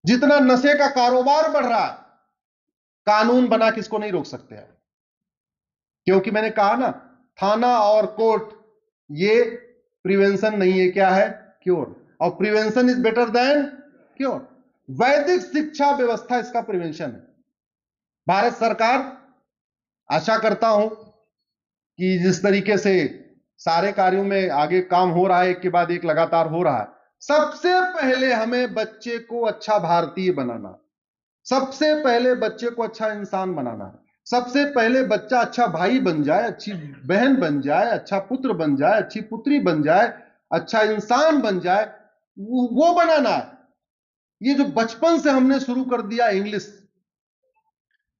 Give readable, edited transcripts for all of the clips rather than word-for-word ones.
जितना नशे का कारोबार बढ़ रहा है, कानून बना के इसको नहीं रोक सकते हैं। क्योंकि मैंने कहा ना, थाना और कोर्ट ये प्रिवेंशन नहीं है, क्या है? क्योर। और prevention is better than cure. वैदिक शिक्षा व्यवस्था इसका प्रिवेंशन है। भारत सरकार, आशा करता हूं कि जिस तरीके से सारे कार्यों में आगे काम हो रहा है, एक के बाद एक लगातार हो रहा है, सबसे पहले हमें बच्चे को अच्छा भारतीय बनाना, सबसे पहले बच्चे को अच्छा इंसान बनाना है। सबसे पहले बच्चा अच्छा भाई बन जाए, अच्छी बहन बन जाए, अच्छा पुत्र बन जाए, अच्छी पुत्री बन जाए, अच्छा इंसान बन जाए, वो बनाना है। ये जो बचपन से हमने शुरू कर दिया इंग्लिश।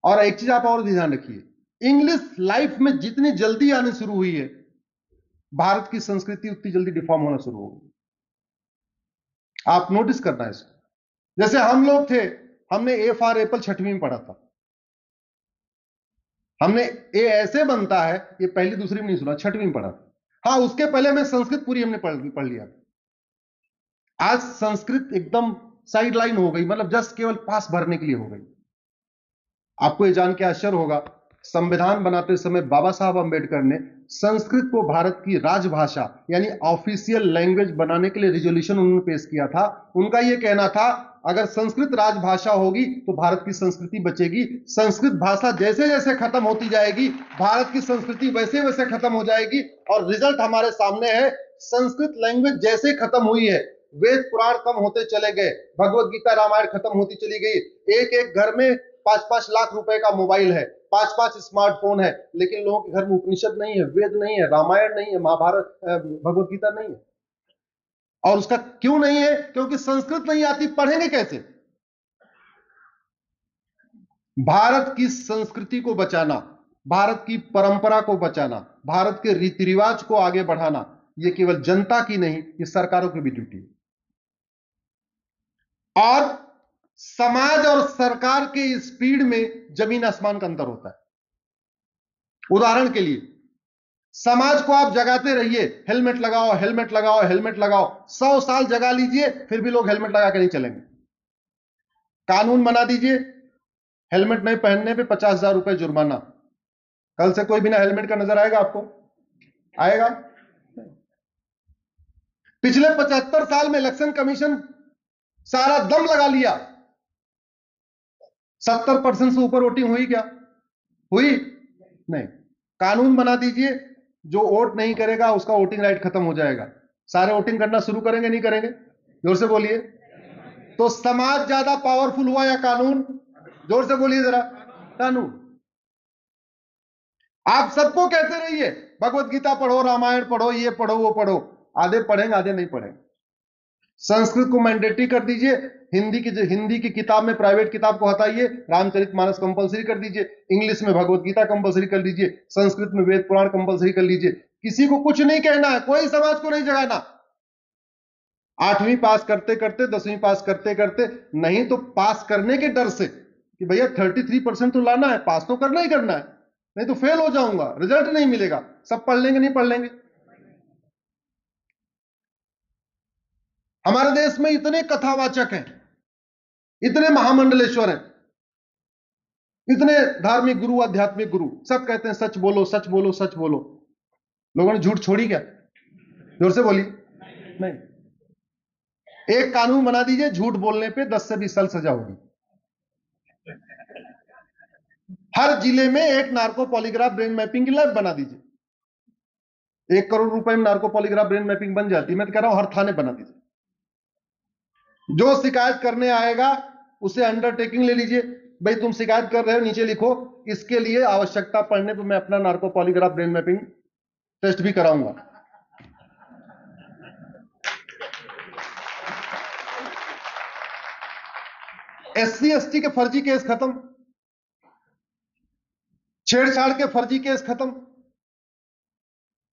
और एक चीज आप और ध्यान रखिए, इंग्लिश लाइफ में जितनी जल्दी आनी शुरू हुई है, भारत की संस्कृति उतनी जल्दी डिफॉर्म होना शुरू हो गई। आप नोटिस करना है इसको। जैसे हम लोग थे, हमने ए फॉर एप्पल छठवीं में पढ़ा था। हमने ए ऐसे बनता है, ये पहली दूसरी में नहीं सुना, छठवीं में पढ़ा था। हाँ, उसके पहले में संस्कृत पूरी हमने पढ़ लिया। आज संस्कृत एकदम साइड लाइन हो गई, मतलब जस्ट केवल पास भरने के लिए हो गई। आपको ये जान के आश्चर्य होगा, संविधान बनाते समय बाबा साहब अंबेडकर ने संस्कृत को भारत की राजभाषा यानी ऑफिशियल लैंग्वेज बनाने के लिए रिजोल्यूशन उन्होंने पेश किया था। उनका यह कहना था, अगर संस्कृत राजभाषा होगी तो भारत की संस्कृति बचेगी। संस्कृत भाषा जैसे जैसे खत्म होती जाएगी, भारत की संस्कृति वैसे वैसे खत्म हो जाएगी। और रिजल्ट हमारे सामने है। संस्कृत लैंग्वेज जैसे खत्म हुई है, वेद पुराण कम होते चले गए, भगवत गीता रामायण खत्म होती चली गई। एक एक घर में 5-5 लाख रुपए का मोबाइल है, 5-5 स्मार्टफोन है, लेकिन लोगों के घर में उपनिषद नहीं है, वेद नहीं है, रामायण नहीं है, महाभारत भगवत गीता नहीं है। और उसका क्यों नहीं है? क्योंकि संस्कृत नहीं आती, पढ़ेंगे कैसे? भारत की संस्कृति को बचाना, भारत की परंपरा को बचाना, भारत के रीति रिवाज को आगे बढ़ाना, यह केवल जनता की नहीं, ये सरकारों की भी ड्यूटी है। और समाज और सरकार के स्पीड में जमीन आसमान का अंतर होता है। उदाहरण के लिए, समाज को आप जगाते रहिए, हेलमेट लगाओ, हेलमेट लगाओ, हेलमेट लगाओ, 100 साल जगा लीजिए, फिर भी लोग हेलमेट लगा के नहीं चलेंगे। कानून बना दीजिए, हेलमेट नहीं पहनने पे 50,000 रुपए जुर्माना। कल से कोई बिना हेलमेट का नजर आएगा आपको? आएगा? पिछले 75 साल में इलेक्शन कमीशन सारा दम लगा लिया, 70% से ऊपर वोटिंग हुई क्या? हुई नहीं। कानून बना दीजिए, जो वोट नहीं करेगा उसका वोटिंग राइट खत्म हो जाएगा। सारे वोटिंग करना शुरू करेंगे, नहीं करेंगे? जोर से बोलिए। तो समाज ज्यादा पावरफुल हुआ या कानून? जोर से बोलिए जरा। कानून। आप सबको कहते रहिए भगवत गीता पढ़ो, रामायण पढ़ो, ये पढ़ो, वो पढ़ो, आधे पढ़ेंगे, आधे नहीं पढ़ेंगे। संस्कृत को मैंडेटरी कर दीजिए, हिंदी की किताब में प्राइवेट किताब को हटाइए, रामचरितमानस कंपलसरी कर दीजिए, इंग्लिश में भगवत गीता कंपलसरी कर दीजिए, संस्कृत में वेद पुराण कंपलसरी कर लीजिए। किसी को कुछ नहीं कहना है, कोई समाज को नहीं जगाना। 8वीं पास करते करते, 10वीं पास करते करते, नहीं तो पास करने के डर से कि भैया 33% तो लाना है, पास तो करना ही करना है, नहीं तो फेल हो जाऊंगा, रिजल्ट नहीं मिलेगा, सब पढ़ लेंगे, नहीं पढ़ लेंगे। हमारे देश में इतने कथावाचक हैं, इतने महामंडलेश्वर हैं, इतने धार्मिक गुरु, आध्यात्मिक गुरु, सब कहते हैं सच बोलो, सच बोलो, सच बोलो। लोगों ने झूठ छोड़ी क्या? जोर से बोलिए। नहीं। एक कानून बना दीजिए, झूठ बोलने पे 10 से 20 साल सजा होगी। हर जिले में एक नार्को पॉलीग्राफ ब्रेन मैपिंग की लैब बना दीजिए। 1 करोड़ रुपए में नार्को पॉलीग्राफ ब्रेन मैपिंग बन जाती है। मैं तो कह रहा हूं हर थाने बना दीजिए। जो शिकायत करने आएगा उसे अंडरटेकिंग ले लीजिए, भाई तुम शिकायत कर रहे हो, नीचे लिखो, इसके लिए आवश्यकता पड़ने पर मैं अपना narco polygraph brain mapping test भी कराऊंगा। SC ST के फर्जी केस खत्म, छेड़छाड़ के फर्जी केस खत्म,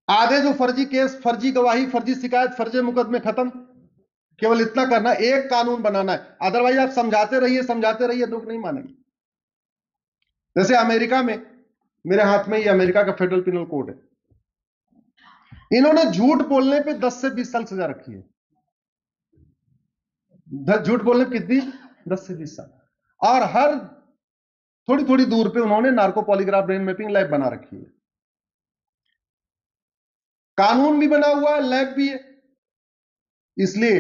आधे जो फर्जी केस, फर्जी गवाही, फर्जी शिकायत, फर्जी मुकदमे खत्म। केवल इतना करना, एक कानून बनाना है, अदरवाइज आप समझाते रहिए, समझाते रहिए, लोग नहीं मानेंगे। जैसे अमेरिका में, मेरे हाथ में ये अमेरिका का फेडरल पिनल कोड है, इन्होंने झूठ बोलने पे 10 से 20 साल सजा रखी है। झूठ बोलने पे कितनी? 10 से 20 साल। और हर थोड़ी थोड़ी दूर पे उन्होंने narco polygraph brain mapping lab बना रखी है। कानून भी बना हुआ है, लैब भी है। इसलिए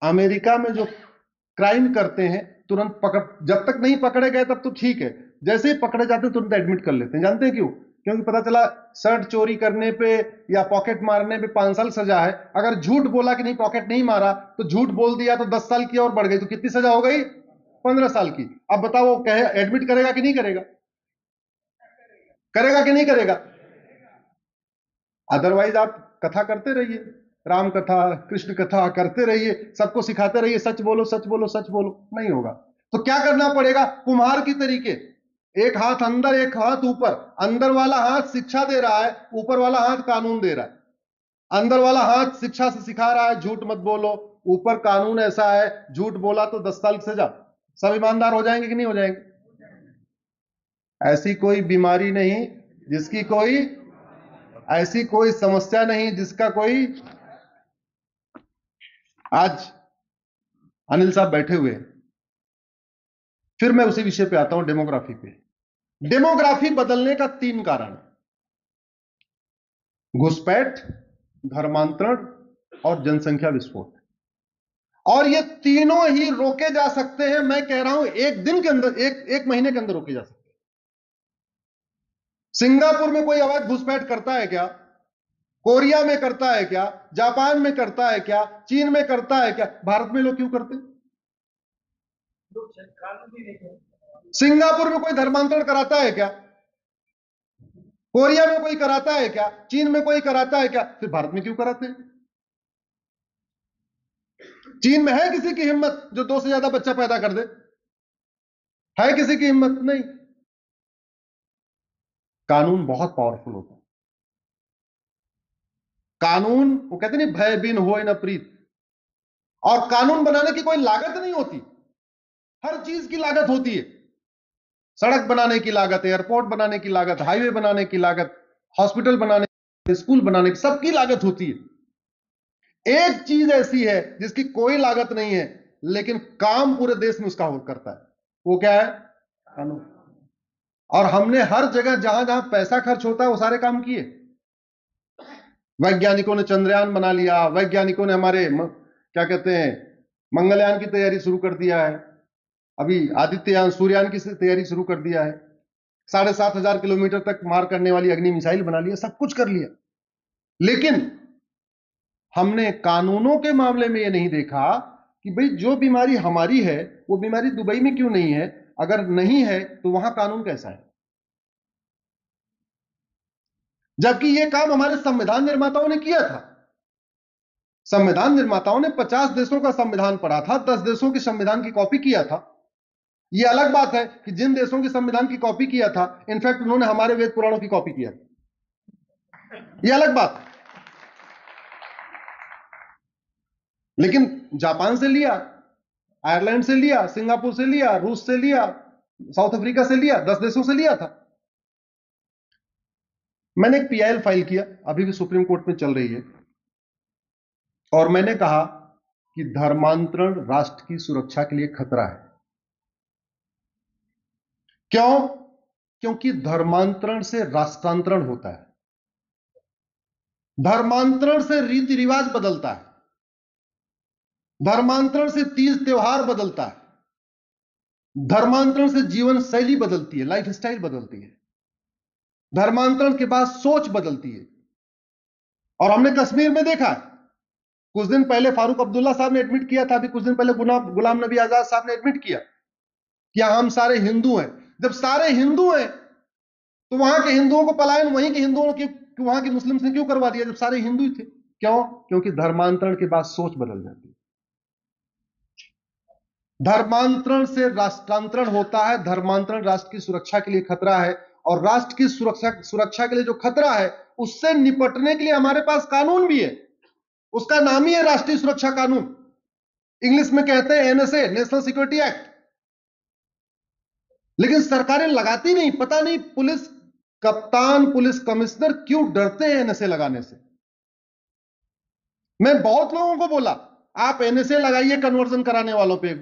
अमेरिका में जो क्राइम करते हैं तुरंत पकड़, जब तक नहीं पकड़े गए तब तो ठीक है, जैसे ही पकड़े जाते हैं तुरंत एडमिट कर लेते हैं। जानते हैं क्यों? क्योंकि पता चला शर्ट चोरी करने पे या पॉकेट मारने पे 5 साल सजा है, अगर झूठ बोला कि नहीं पॉकेट नहीं मारा, तो झूठ बोल दिया तो 10 साल की और बढ़ गई, तो कितनी सजा हो गई? 15 साल की। अब बताओ वो कहे एडमिट करेगा कि नहीं करेगा? करेगा कि नहीं करेगा? अदरवाइज आप कथा करते रहिए, राम कथा कृष्ण कथा करते रहिए, सबको सिखाते रहिए सच बोलो सच बोलो सच बोलो, नहीं होगा। तो क्या करना पड़ेगा? कुम्हार की तरीके, एक हाथ अंदर एक हाथ ऊपर। अंदर वाला हाथ शिक्षा दे रहा है, ऊपर वाला हाथ कानून दे रहा है। अंदर वाला हाथ शिक्षा से सिखा रहा है झूठ मत बोलो, ऊपर कानून ऐसा है झूठ बोला तो 10 साल की सजा। सब ईमानदार हो जाएंगे कि नहीं हो जाएंगे? ऐसी कोई बीमारी नहीं जिसकी कोई, ऐसी कोई समस्या नहीं जिसका कोई। आज अनिल साहब बैठे हुए हैं, फिर मैं उसी विषय पे आता हूं, डेमोग्राफी पे। डेमोग्राफी बदलने का 3 कारण है: घुसपैठ, धर्मांतरण और जनसंख्या विस्फोट। और ये तीनों ही रोके जा सकते हैं, मैं कह रहा हूं एक दिन के अंदर, एक महीने के अंदर रोके जा सकते हैं। सिंगापुर में कोई अवैध घुसपैठ करता है क्या? कोरिया में करता है क्या? जापान में करता है क्या? चीन में करता है क्या? भारत में लोग क्यों करते? सिंगापुर में कोई धर्मांतरण कराता है क्या? कोरिया में कोई कराता है क्या? चीन में कोई कराता है क्या? फिर भारत में क्यों कराते हैं? चीन में है किसी की हिम्मत जो 2 से ज्यादा बच्चा पैदा कर दे? है किसी की हिम्मत? नहीं। कानून बहुत पावरफुल होता है। कानून, वो कहते नहीं भय बिन होए न प्रीत। और कानून बनाने की कोई लागत नहीं होती, हर चीज की लागत होती है। सड़क बनाने की लागत, एयरपोर्ट बनाने की लागत, हाईवे बनाने की लागत, हॉस्पिटल बनाने की, स्कूल बनाने की, सबकी लागत होती है। एक चीज ऐसी है जिसकी कोई लागत नहीं है लेकिन काम पूरे देश में उसका करता है, वो क्या है? कानून। और हमने हर जगह जहां जहां पैसा खर्च होता है वो सारे काम किए। वैज्ञानिकों ने चंद्रयान बना लिया, वैज्ञानिकों ने हमारे क्या कहते हैं मंगलयान की तैयारी शुरू कर दिया है, अभी आदित्ययान सूर्ययान की तैयारी शुरू कर दिया है, 7,500 किलोमीटर तक मार करने वाली अग्नि मिसाइल बना लिया, सब कुछ कर लिया। लेकिन हमने कानूनों के मामले में यह नहीं देखा कि भाई जो बीमारी हमारी है वो बीमारी दुबई में क्यों नहीं है, अगर नहीं है तो वहां कानून कैसा है? जबकि यह काम हमारे संविधान निर्माताओं ने किया था। संविधान निर्माताओं ने 50 देशों का संविधान पढ़ा था, 10 देशों के संविधान की कॉपी किया था। यह अलग बात है कि जिन देशों के संविधान की कॉपी किया था, इनफैक्ट उन्होंने हमारे वेद पुराणों की कॉपी किया था, यह अलग बात है। लेकिन जापान से लिया, आयरलैंड से लिया, सिंगापुर से लिया, रूस से लिया, साउथ अफ्रीका से लिया, 10 देशों से लिया था। मैंने एक पीआईएल फाइल किया, अभी भी सुप्रीम कोर्ट में चल रही है, और मैंने कहा कि धर्मांतरण राष्ट्र की सुरक्षा के लिए खतरा है। क्यों? क्योंकि धर्मांतरण से राष्ट्रांतरण होता है, धर्मांतरण से रीति रिवाज बदलता है, धर्मांतरण से तीज त्योहार बदलता है, धर्मांतरण से जीवन शैली बदलती है, लाइफ स्टाइल बदलती है, धर्मांतरण के बाद सोच बदलती है। और हमने कश्मीर में देखा है, कुछ दिन पहले फारूक अब्दुल्ला साहब ने एडमिट किया था, अभी कुछ दिन पहले गुलाम नबी आजाद साहब ने एडमिट किया कि हम सारे हिंदू हैं। जब सारे हिंदू हैं तो वहां के हिंदुओं को पलायन वहीं के हिंदुओं की, वहां के मुस्लिम ने क्यों करवा दिया जब सारे हिंदू ही थे? क्यों? क्योंकि धर्मांतरण के बाद सोच बदल जाती है। धर्मांतरण से राष्ट्रांतरण होता है, धर्मांतरण राष्ट्र की सुरक्षा के लिए खतरा है, और राष्ट्र की सुरक्षा के लिए जो खतरा है उससे निपटने के लिए हमारे पास कानून भी है। उसका नाम ही है राष्ट्रीय सुरक्षा कानून, इंग्लिश में कहते हैं एनएसए, नेशनल सिक्योरिटी एक्ट। लेकिन सरकारें लगाती नहीं, पता नहीं पुलिस कप्तान, पुलिस कमिश्नर क्यों डरते हैं एनएसए लगाने से। मैं बहुत लोगों को बोला आप एनएसए लगाइए कन्वर्जन कराने वालों पे,